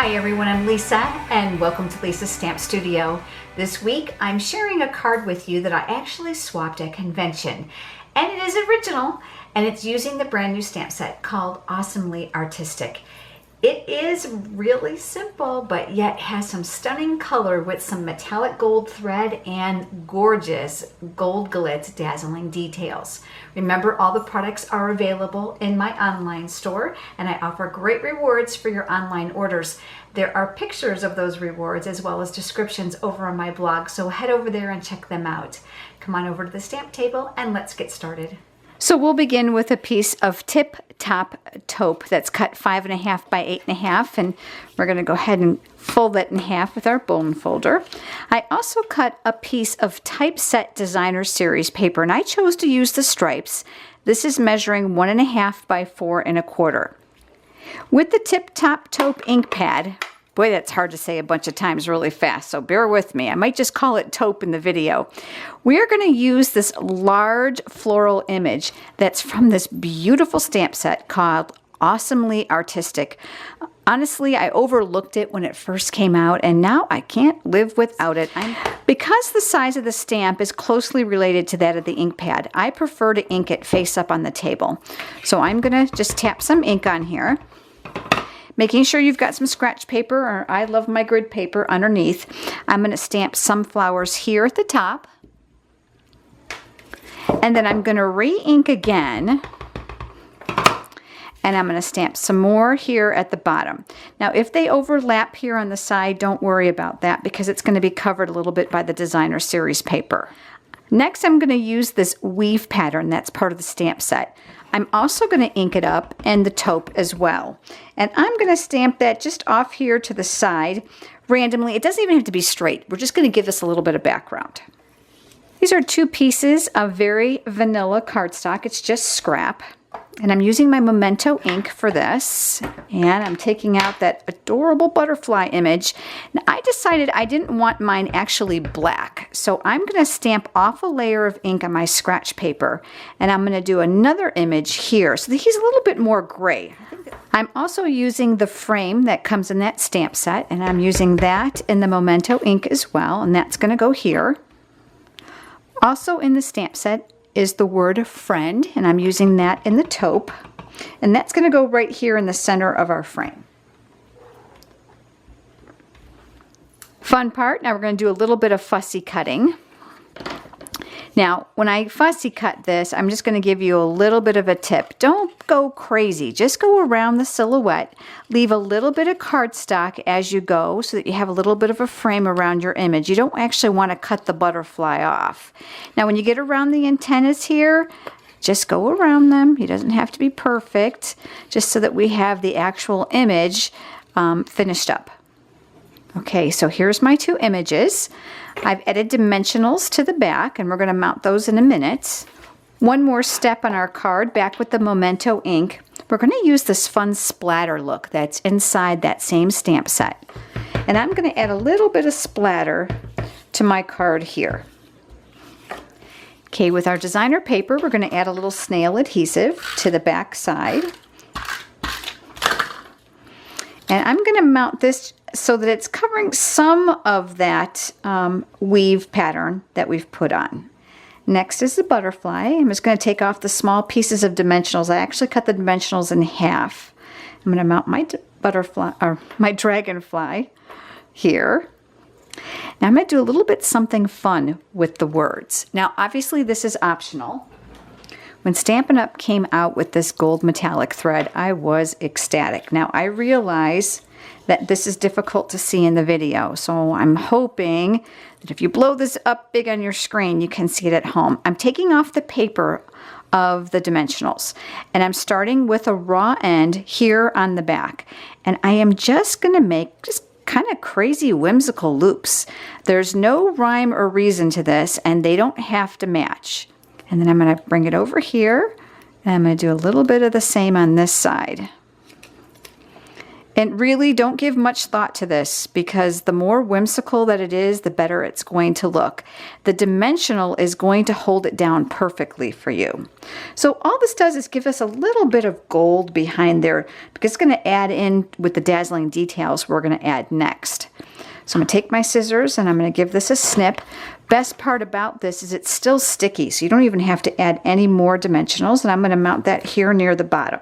Hi everyone, I'm Lisa and welcome to Lisa's Stamp Studio. This week I'm sharing a card with you that I actually swapped at convention, and it is original and it's using the brand new stamp set called Awesomely Artistic. It is really simple but yet has some stunning color with some metallic gold thread and gorgeous gold glitz dazzling details. Remember, all the products are available in my online store and I offer great rewards for your online orders. There are pictures of those rewards as well as descriptions over on my blog, so head over there and check them out. Come on over to the stamp table and let's get started. So we'll begin with a piece of tip top taupe that's cut 5.5 by 8.5, and we're going to go ahead and fold that in half with our bone folder. I also cut a piece of typeset designer series paper, and I chose to use the stripes. This is measuring 1.5 by 4.25. With the tip top taupe ink pad, boy, that's hard to say a bunch of times really fast, so bear with me. I might just call it taupe in the video. We're going to use this large floral image that's from this beautiful stamp set called Awesomely Artistic. Honestly, I overlooked it when it first came out, and now I can't live without it. Because the size of the stamp is closely related to that of the ink pad, I prefer to ink it face up on the table. So I'm going to just tap some ink on here, making sure you've got some scratch paper, or I love my grid paper, underneath. I'm going to stamp some flowers here at the top. And then I'm going to re-ink again. And I'm going to stamp some more here at the bottom. Now, if they overlap here on the side, don't worry about that because it's going to be covered a little bit by the designer series paper. Next, I'm going to use this weave pattern that's part of the stamp set. I'm also going to ink it up and the taupe as well. And I'm going to stamp that just off here to the side randomly. It doesn't even have to be straight. We're just going to give this a little bit of background. These are two pieces of very vanilla cardstock. It's just scrap. And I'm using my Memento ink for this. And I'm taking out that adorable butterfly image. Now, I decided I didn't want mine actually black. So I'm going to stamp off a layer of ink on my scratch paper. And I'm going to do another image here so that he's a little bit more gray. I'm also using the frame that comes in that stamp set. And I'm using that in the Memento ink as well. And that's going to go here. Also in the stamp set is the word friend, and I'm using that in the taupe, and that's going to go right here in the center of our frame. Fun part, now we're going to do a little bit of fussy cutting. Now, when I fussy cut this, I'm just going to give you a little bit of a tip. Don't go crazy. Just go around the silhouette. Leave a little bit of cardstock as you go so that you have a little bit of a frame around your image. You don't actually want to cut the butterfly off. Now, when you get around the antennas here, just go around them. It doesn't have to be perfect, just so that we have the actual image finished up. Okay, so here's my two images. I've added dimensionals to the back, and we're going to mount those in a minute. One more step on our card, back with the Memento ink. We're going to use this fun splatter look that's inside that same stamp set. And I'm going to add a little bit of splatter to my card here. Okay, with our designer paper, we're going to add a little snail adhesive to the back side. And I'm going to mount this so that it's covering some of that weave pattern that we've put on. Next is the butterfly. I'm just going to take off the small pieces of dimensionals. I actually cut the dimensionals in half. I'm going to mount my butterfly, or my dragonfly here. Now I'm going to do a little bit something fun with the words. Now obviously this is optional. When Stampin' Up! Came out with this gold metallic thread, I was ecstatic. Now I realize that this is difficult to see in the video, so I'm hoping that if you blow this up big on your screen, you can see it at home. I'm taking off the paper of the dimensionals, and I'm starting with a raw end here on the back, and I am just going to make just kind of crazy whimsical loops. There's no rhyme or reason to this, and they don't have to match. And then I'm going to bring it over here, and I'm going to do a little bit of the same on this side. And really don't give much thought to this, because the more whimsical that it is, the better it's going to look. The dimensional is going to hold it down perfectly for you. So all this does is give us a little bit of gold behind there, because it's going to add in with the dazzling details we're going to add next. So I'm going to take my scissors and I'm going to give this a snip. Best part about this is it's still sticky, so you don't even have to add any more dimensionals, and I'm going to mount that here near the bottom.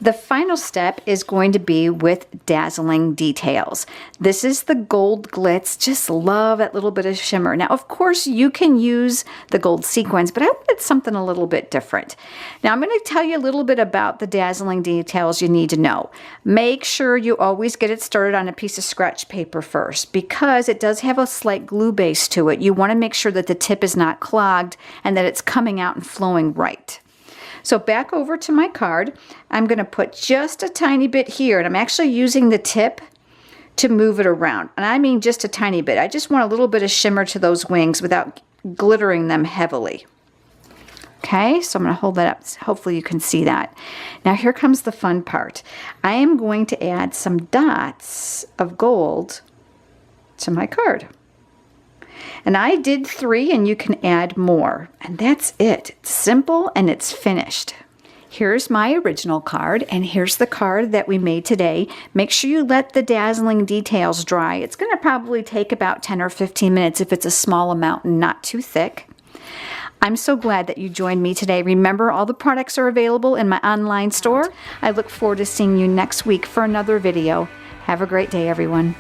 The final step is going to be with dazzling details. This is the gold glitz. Just love that little bit of shimmer. Now, of course, you can use the gold sequins, but I wanted something a little bit different. Now, I'm going to tell you a little bit about the dazzling details you need to know. Make sure you always get it started on a piece of scratch paper first, because it does have a slight glue base to it. You want to make sure that the tip is not clogged and that it's coming out and flowing right. So back over to my card, I'm going to put just a tiny bit here, and I'm actually using the tip to move it around. And I mean just a tiny bit. I just want a little bit of shimmer to those wings without glittering them heavily. Okay, so I'm going to hold that up. Hopefully you can see that. Now here comes the fun part. I am going to add some dots of gold to my card. And I did 3, and you can add more. And that's it. It's simple and it's finished. Here's my original card, and here's the card that we made today. Make sure you let the dazzling details dry. It's going to probably take about 10 or 15 minutes if it's a small amount and not too thick. I'm so glad that you joined me today. Remember, all the products are available in my online store. I look forward to seeing you next week for another video. Have a great day, everyone.